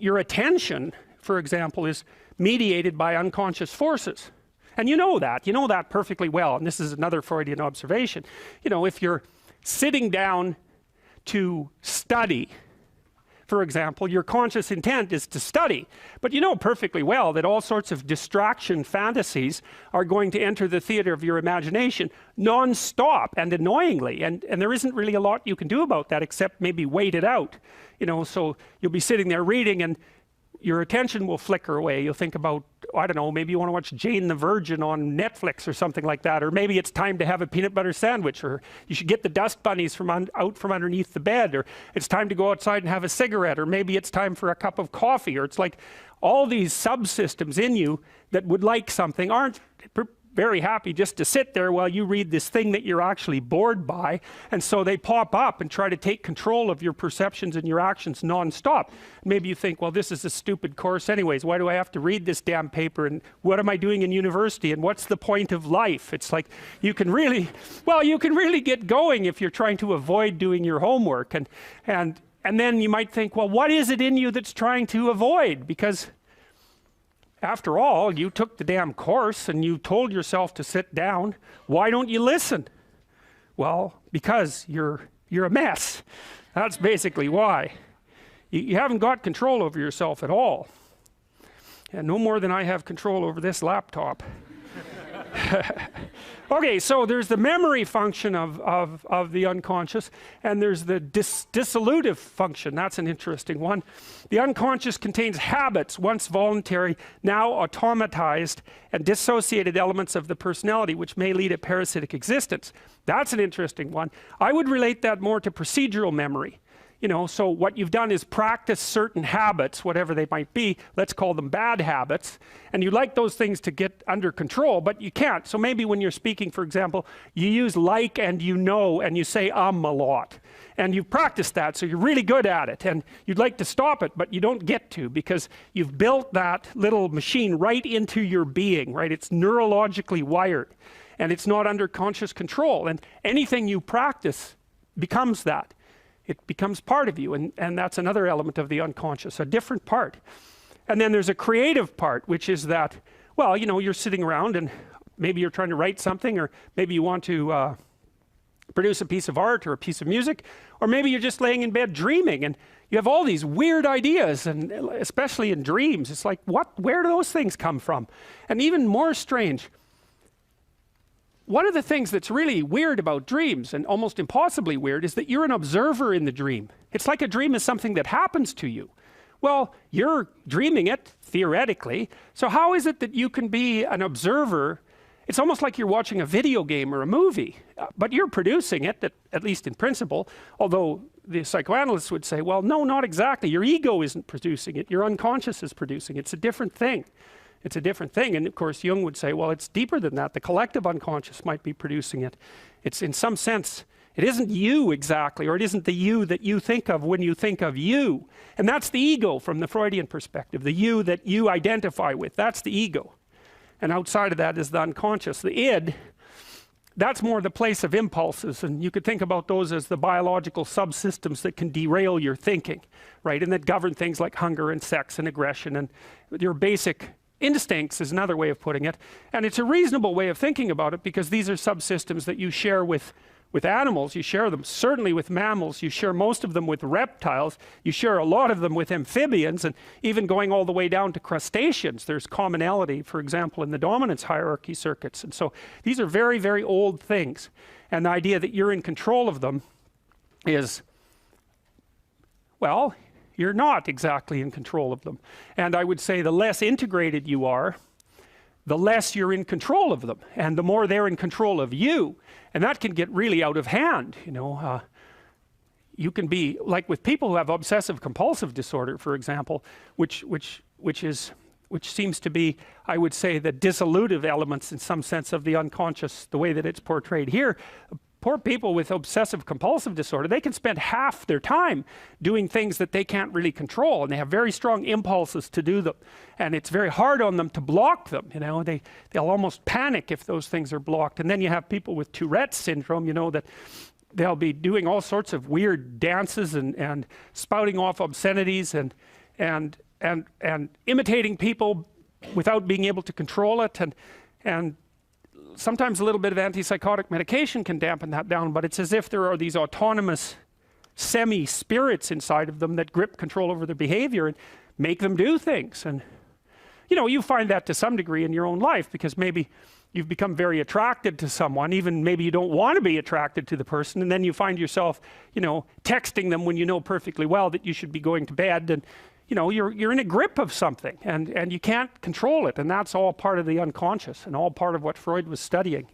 your attention, for example, is mediated by unconscious forces. And you know that perfectly well. And this is another Freudian observation. You know, if you're sitting down to study, for example, your conscious intent is to study. But you know perfectly well that all sorts of distraction fantasies are going to enter the theater of your imagination non-stop and annoyingly. And there isn't really a lot you can do about that except maybe wait it out. You know, so you'll be sitting there reading and your attention will flicker away. You'll think about, I don't know, maybe you want to watch Jane the Virgin on Netflix or something like that, or maybe it's time to have a peanut butter sandwich, or you should get the dust bunnies out from underneath the bed, or it's time to go outside and have a cigarette, or maybe it's time for a cup of coffee. Or it's like all these subsystems in you that would like something aren't very happy just to sit there while you read this thing that you're actually bored by, and so they pop up and try to take control of your perceptions and your actions non-stop. Maybe you think, well, this is a stupid course anyways, why do I have to read this damn paper, and what am I doing in university, and what's the point of life? It's like you can really get going if you're trying to avoid doing your homework, and then you might think, well, what is it in you that's trying to avoid? Because after all, you took the damn course and you told yourself to sit down. Why don't you listen? Well, because you're a mess. That's basically why. You haven't got control over yourself at all. And no more than I have control over this laptop. Okay, so there's the memory function of the unconscious, and there's the dissolutive function. That's an interesting one. The unconscious contains habits, once voluntary, now automatized, and dissociated elements of the personality, which may lead a parasitic existence. That's an interesting one. I would relate that more to procedural memory. You know, so what you've done is practice certain habits, whatever they might be, let's call them bad habits, and you like those things to get under control, but you can't. So maybe when you're speaking, for example, you use like and you know, and you say a lot, and you've practiced that, so you're really good at it, and you'd like to stop it, but you don't get to, because you've built that little machine right into your being, right? It's neurologically wired, and it's not under conscious control, and anything you practice becomes that. It becomes part of you, and that's another element of the unconscious, a different part. And then there's a creative part, which is that, well, you know, you're sitting around and maybe you're trying to write something, or maybe you want to produce a piece of art or a piece of music, or maybe you're just laying in bed dreaming and you have all these weird ideas, and especially in dreams, it's like, where do those things come from? And even more strange, one of the things that's really weird about dreams, and almost impossibly weird, is that you're an observer in the dream. It's like a dream is something that happens to you. Well, you're dreaming it, theoretically, so how is it that you can be an observer? It's almost like you're watching a video game or a movie, but you're producing it, at least in principle, although the psychoanalysts would say, well, no, not exactly. Your ego isn't producing it, your unconscious is producing it. It's a different thing. It's a different thing, and of course Jung would say, well, it's deeper than that. The collective unconscious might be producing it. It's, in some sense, it isn't you exactly, or it isn't the you that you think of when you think of you. And that's the ego from the Freudian perspective, the you that you identify with. That's the ego. And outside of that is the unconscious. The id, that's more the place of impulses, and you could think about those as the biological subsystems that can derail your thinking, right? And that govern things like hunger and sex and aggression and your basic instincts is another way of putting it. And it's a reasonable way of thinking about it, because these are subsystems that you share with animals. You share them certainly with mammals, you share most of them with reptiles, you share a lot of them with amphibians, and even going all the way down to crustaceans there's commonality, for example, in the dominance hierarchy circuits. And so these are very, very old things, and the idea that you're in control of them is, well, you're not exactly in control of them. And I would say the less integrated you are, the less you're in control of them, and the more they're in control of you. And that can get really out of hand, you know. You can be like with people who have obsessive compulsive disorder, for example, which seems to be, I would say, the dissolutive elements in some sense of the unconscious, the way that it's portrayed here. Poor people with obsessive compulsive disorder, they can spend half their time doing things that they can't really control, and they have very strong impulses to do them, and it's very hard on them to block them, you know. They'll almost panic if those things are blocked. And then you have people with Tourette's syndrome, you know, that they'll be doing all sorts of weird dances and spouting off obscenities, and and imitating people without being able to control it, and sometimes a little bit of antipsychotic medication can dampen that down, but it's as if there are these autonomous semi-spirits inside of them that grip control over their behavior and make them do things. And you know, you find that to some degree in your own life, because maybe you've become very attracted to someone, even maybe you don't want to be attracted to the person, and then you find yourself, you know, texting them when you know perfectly well that you should be going to bed, and you know, you're in a grip of something, and you can't control it, and that's all part of the unconscious and all part of what Freud was studying.